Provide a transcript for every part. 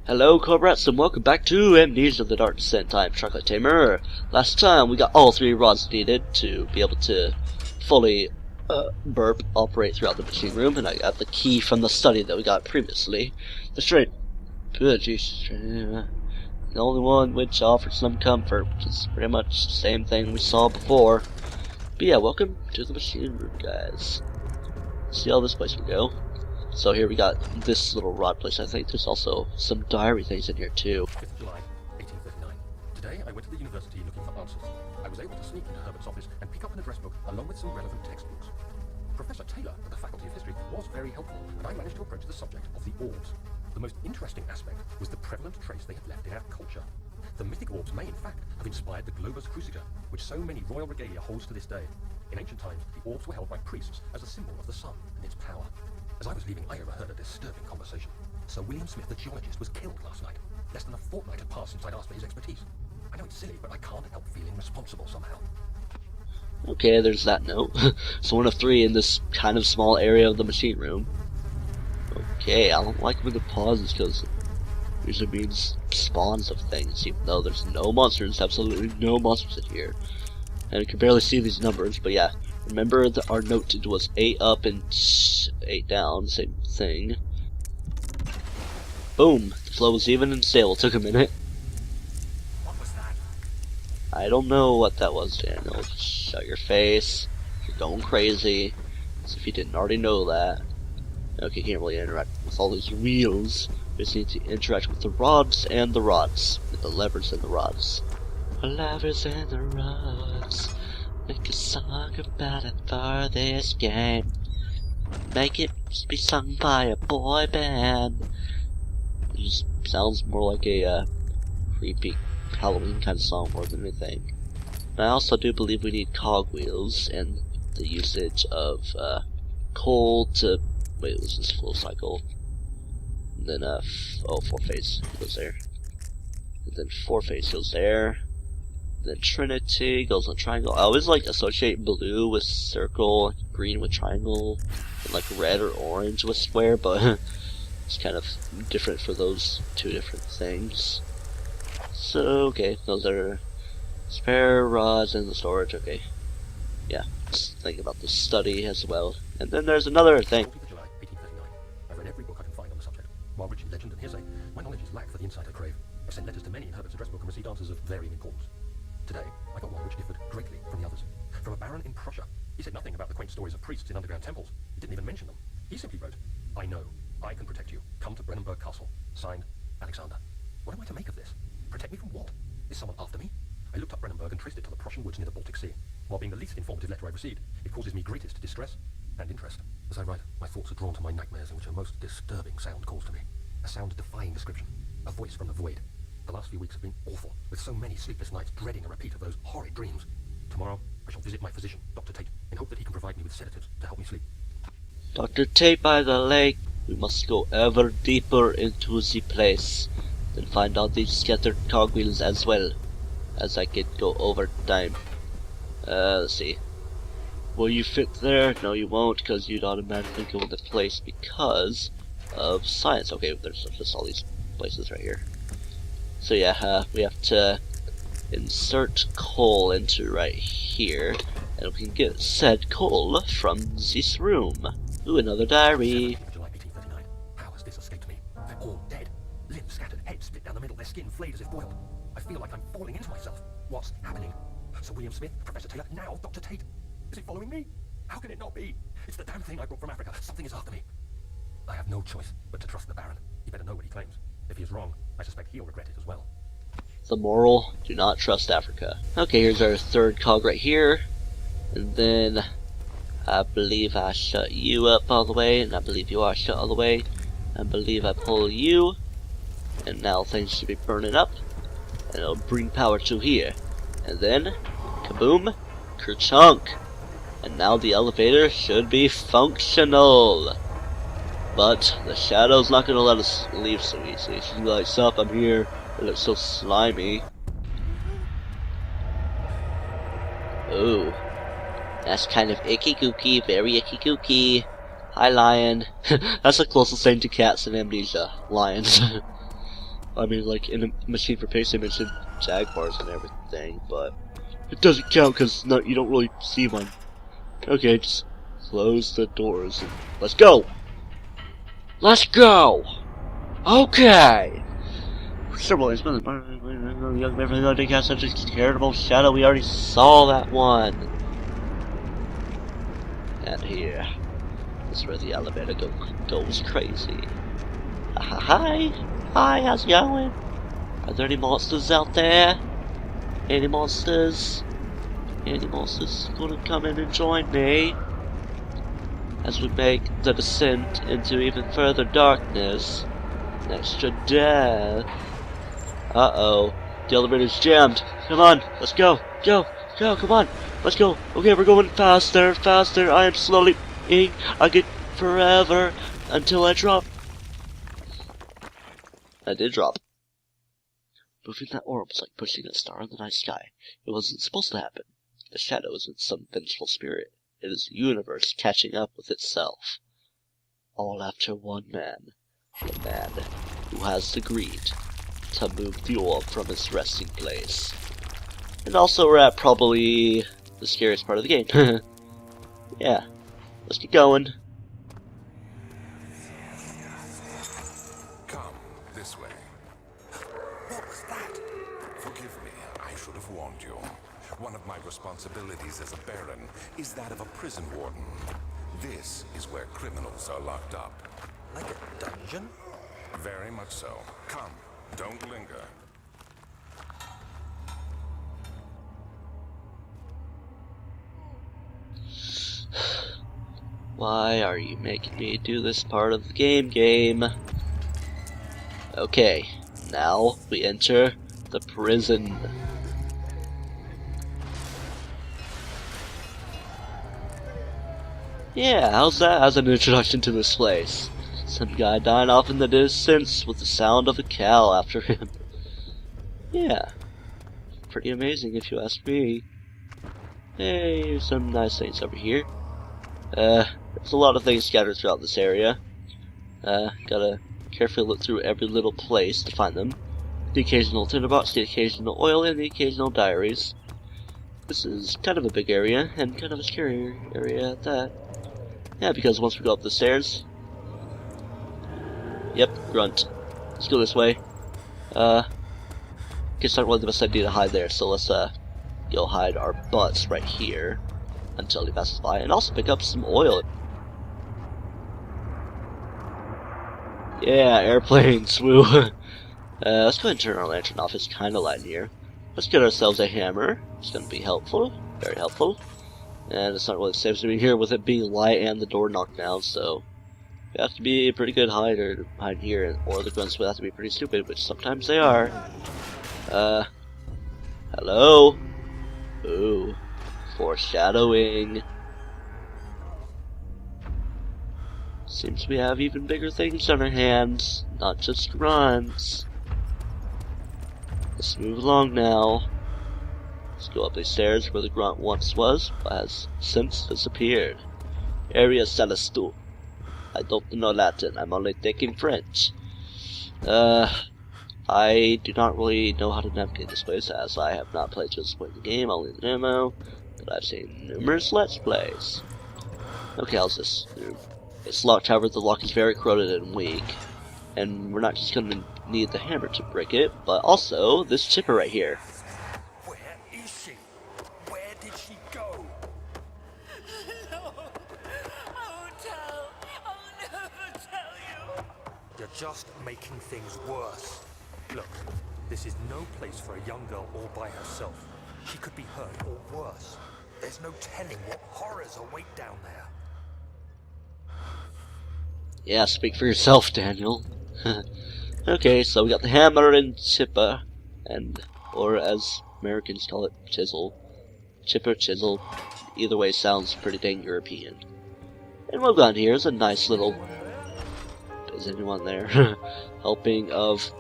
Hello, Cobrats, and welcome back to Amnesia: The Dark Descent. I'm TryclydeTamer. Last time, we got all 3 rods needed to be able to fully operate throughout the machine room, and I got the key from the study that we got previously. The only one which offers some comfort, which is pretty much the same thing we saw before. But yeah, welcome to the machine room, guys. See how this place will go. So here we got this little rod place. I think there's also some diary things in here too. 5th July, 1839. Today I went to the university looking for answers. I was able to sneak into Herbert's office and pick up an address book along with some relevant textbooks. Professor Taylor at the Faculty of History was very helpful, and I managed to approach the subject of the orbs. The most interesting aspect was the prevalent trace they had left in our culture. The mythic orbs may in fact have inspired the globus cruciger, which so many royal regalia holds to this day. In ancient times, the orbs were held by priests as a symbol of the sun and its power. As I was leaving, I overheard a disturbing conversation. Sir William Smith, the geologist, was killed last night. Less than a fortnight had passed since I'd asked for his expertise. I know it's silly, but I can't help feeling responsible somehow. Okay, there's that note. So 1 of 3 in this kind of small area of the machine room. Okay, I don't like when it pauses because it usually means spawns of things, even though there's no monsters, absolutely no monsters in here. And you can barely see these numbers, but yeah. Remember that our note was 8 up and 8 down, same thing. Boom! The flow was even and stable. Took a minute. What was that? I don't know what that was, Daniel. Shut your face. You're going crazy. As if you didn't already know that. Okay, can't really interact with all these wheels. We just need to interact with the rods and the rods. With the levers and the rods. The levers and the rods. Make a song about it for this game. Make it be sung by a boy band. It just sounds more like a creepy Halloween kind of song more than anything. And I also do believe we need cogwheels and the usage of coal to... Wait, was this flow cycle? And then 4-phase goes there. And then 4-phase goes there. Then Trinity goes on triangle. I always like associate blue with circle, green with triangle, and like red or orange with square, but it's kind of different for those 2 different things. So, okay, those are spare rods and the storage, okay. Yeah, just thinking about the study as well. And then there's another thing. 14th of July, 1839. I've read every book I can find on the subject. While rich in legend and hearsay, my knowledge is lack for the insight I crave. I've sent letters to many in Herbert's address book and received answers of varying importance. Today, I got one which differed greatly from the others. From a baron in Prussia. He said nothing about the quaint stories of priests in underground temples. He didn't even mention them. He simply wrote, I know. I can protect you. Come to Brennenburg Castle. Signed, Alexander. What am I to make of this? Protect me from what? Is someone after me? I looked up Brennenburg and traced it to the Prussian woods near the Baltic Sea. While being the least informative letter I've received, it causes me greatest distress and interest. As I write, my thoughts are drawn to my nightmares in which a most disturbing sound calls to me. A sound defying description. A voice from the void. The last few weeks have been awful, with so many sleepless nights dreading a repeat of those horrid dreams. Tomorrow, I shall visit my physician, Dr. Tate, in hope that he can provide me with sedatives to help me sleep. Dr. Tate by the lake. We must go ever deeper into the place. Then find out these scattered cogwheels as well. As I could go over time. Let's see. Will you fit there? No, you won't, because you'd automatically go into place because of science. Okay, there's just all these places right here. So yeah, we have to insert coal into right here, and we can get said coal from this room. Ooh, another diary. 17th of July, 1839. How has this escaped me? They're all dead. Limbs scattered, heads split down the middle, their skin flayed as if boiled. I feel like I'm falling into myself. What's happening? Sir William Smith, Professor Taylor, now Dr. Tate. Is it following me? How can it not be? It's the damn thing I brought from Africa. Something is after me. I have no choice but to trust the Baron. He better know what he claims. If he is wrong, I suspect he'll regret it as well. The moral, do not trust Africa. Okay, here's our 3rd cog right here. And then, I believe I shut you up all the way, and I believe you are shut all the way. I believe I pull you, and now things should be burning up, and it'll bring power to here. And then, kaboom, kerchunk. And now the elevator should be functional. But the shadow's not gonna let us leave so easily. She's like, "Sup, I'm here." It looks so slimy. Ooh, that's kind of icky gooky, very icky gooky. Hi, lion. That's the closest thing to cats in Amnesia. Lions. I mean, like, in a machine for pigs, they mentioned jaguars and everything, but it doesn't count because you don't really see one. Okay, just close the doors and let's go! Let's go! Okay! Several young man from the cast such a terrible shadow. We already saw that one. And here is where the elevator goes crazy. Hi, how's it going? Are there any monsters out there? Any monsters? Any monsters gonna come in and join me as we make the descent into even further darkness? Extra death. Uh-oh. The elevator's jammed. Come on, let's go. Go, come on. Let's go. Okay, we're going faster, faster. I am slowly eating. I get forever until I drop. I did drop. Moving that orb was like pushing a star in the night sky. It wasn't supposed to happen. The shadow isn't some vengeful spirit. It is the universe catching up with itself. All after one man. The man who has the greed to move the orb from its resting place. And also we're at probably the scariest part of the game. Yeah, let's get going. Come, this way. What was that? Forgive me, I should have warned you. One of my responsibilities as a baron is that of a prison warden. This is where criminals are locked up. Like a dungeon? Very much so. Come, don't linger. Why are you making me do this part of the game? Okay, now we enter the prison. Yeah, how's that as an introduction to this place? Some guy dying off in the distance with the sound of a cow after him. Yeah, pretty amazing if you ask me. Hey, here's some nice things over here. There's a lot of things scattered throughout this area. Gotta carefully look through every little place to find them. The occasional tinderbox, the occasional oil, and the occasional diaries. This is kind of a big area, and kind of a scary area at that. Yeah, because once we go up the stairs... Yep, grunt. Let's go this way. It's not really the best idea to hide there, so let's, go hide our butts right here until he passes by, and also pick up some oil. Yeah, airplanes, woo. Let's go ahead and turn our lantern off. It's kind of light in here. Let's get ourselves a hammer. It's going to be helpful, very helpful. And it's not really safe to be here with it being light and the door knocked down, so you have to be a pretty good hider to hide here, or the grunts will have to be pretty stupid, which sometimes they are. Hello? Ooh, foreshadowing. Seems we have even bigger things on our hands, not just grunts. Let's move along now. Let's go up these stairs where the grunt once was, but has since disappeared. Area Celestul. I don't know Latin, I'm only taking French. I do not really know how to navigate this place, as I have not played to this point in the game, only the demo, but I've seen numerous Let's Plays. Okay, how's this room? It's locked, however the lock is very corroded and weak, and we're not just going to need the hammer to break it, but also this chipper right here. Where is she? Where did she go? No, I won't tell. I'll never tell you. You're just making things worse. Look, this is no place for a young girl all by herself. She could be hurt or worse. There's no telling what horrors await down there. Yeah, speak for yourself, Daniel. Okay, so we got the hammer and chipper, or as Americans call it, chisel. Chipper, chisel, either way sounds pretty dang European. And what we've got here is a nice little... Is anyone there? Helping of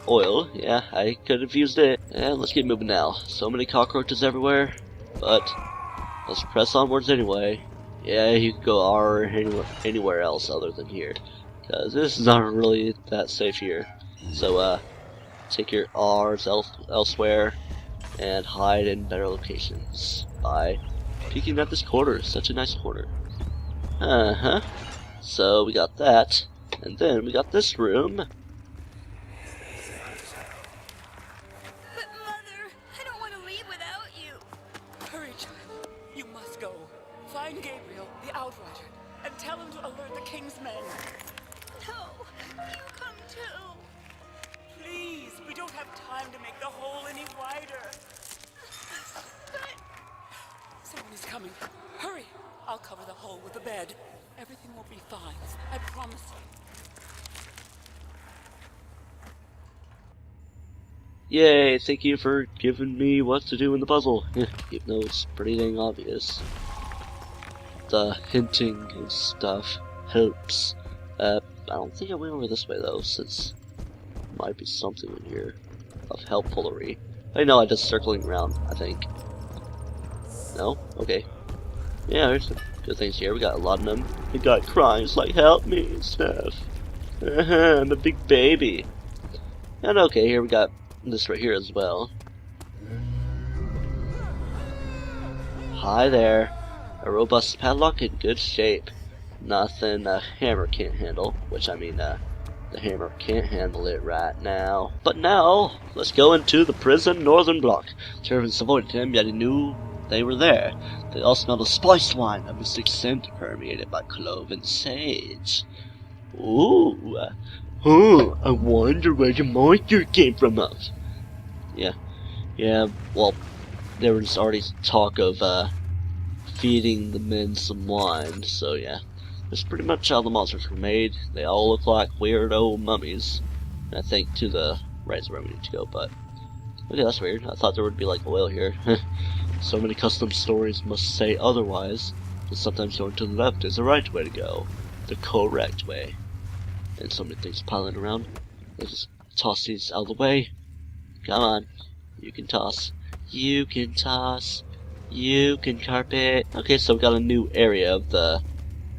oil. Yeah, I could have used it. And let's get moving now. So many cockroaches everywhere, but let's press onwards anyway. Yeah, you could go anywhere else other than here, because this is not really that safe here. So, take your R's elsewhere and hide in better locations by peeking at this corner. Such a nice corner. So we got that, and then we got this room. But Mother, I don't want to leave without you. Hurry, child. You must go. Find Gabriel, the Outrider, and tell him to alert the King's men. No, you come too. Please, we don't have time to make the hole any wider. But Someone is coming. Hurry! I'll cover the hole with the bed. Everything will be fine. I promise you. Yay, thank you for giving me what to do in the puzzle. Even though it's pretty dang obvious. The hinting and stuff helps. I don't think I went over this way though, since there might be something in here of helpfullery. I know, I just circling around, I think. No? Okay. Yeah, there's some good things here. We got a lot of them. The guy crying, it's like, help me and stuff. I'm a big baby. And okay, here we got this right here as well. Hi there. A robust padlock in good shape. Nothing a hammer can't handle. Which, I mean, the hammer can't handle it right now. But now, let's go into the prison northern block. Servants avoided him, yet he knew they were there. They all smelled of spiced wine, a mystic scent permeated by clove and sage. Ooh. I wonder where the monster came from us. Yeah, well, there was already talk of, feeding the men some wine, so yeah. That's pretty much how the monsters were made. They all look like weird old mummies. And I think to the right is where we need to go, but okay, that's weird. I thought there would be like oil here. So many custom stories must say otherwise, but sometimes going to the left is the right way to go. The correct way. And so many things piling around. Let's just toss these out of the way. Come on. You can toss. You can toss. You can carpet. Okay, so we got a new area of the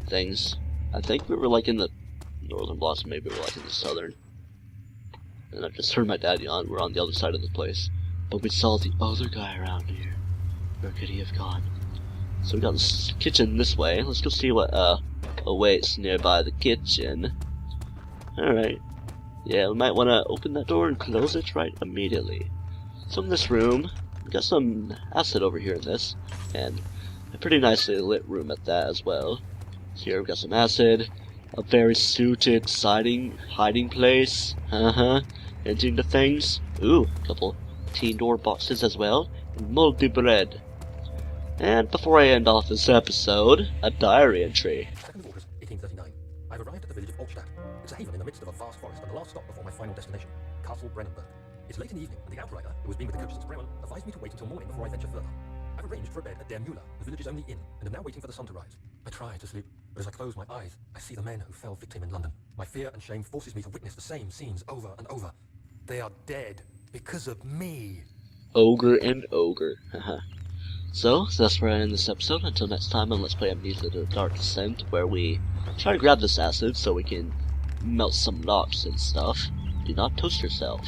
things. I think we were like in the northern blocks, maybe we were like in the southern. And I just heard my dad yawn. We're on the other side of the place. But we saw the other guy around here. Where could he have gone? So we got this kitchen this way. Let's go see what awaits nearby the kitchen. Alright. Yeah, we might want to open that door and close it right immediately. So in this room, we got some acid over here in this. And a pretty nicely lit room at that as well. Here we got some acid. A very suited hiding place. Hinting to things. Ooh, a couple teen door boxes as well. And moldy bread. And before I end off this episode, a diary entry. 2nd of August, 1839. I've arrived at the village of Altstadt. It's a haven in the midst of a vast forest and the last stop before my final destination, Castle Brennenburg. It's late in the evening, and the outrider, who has been with the coach since Bremen, advised me to wait until morning before I venture further. I've arranged for a bed at Der Müller, the village's only inn, and am now waiting for the sun to rise. I try to sleep, but as I close my eyes, I see the men who fell victim in London. My fear and shame forces me to witness the same scenes over and over. They are dead because of me. Ogre and ogre. So that's where I end this episode. Until next time, and let's play Amnesia the Dark Descent, where we try to grab this acid so we can melt some locks and stuff. Do not toast yourself.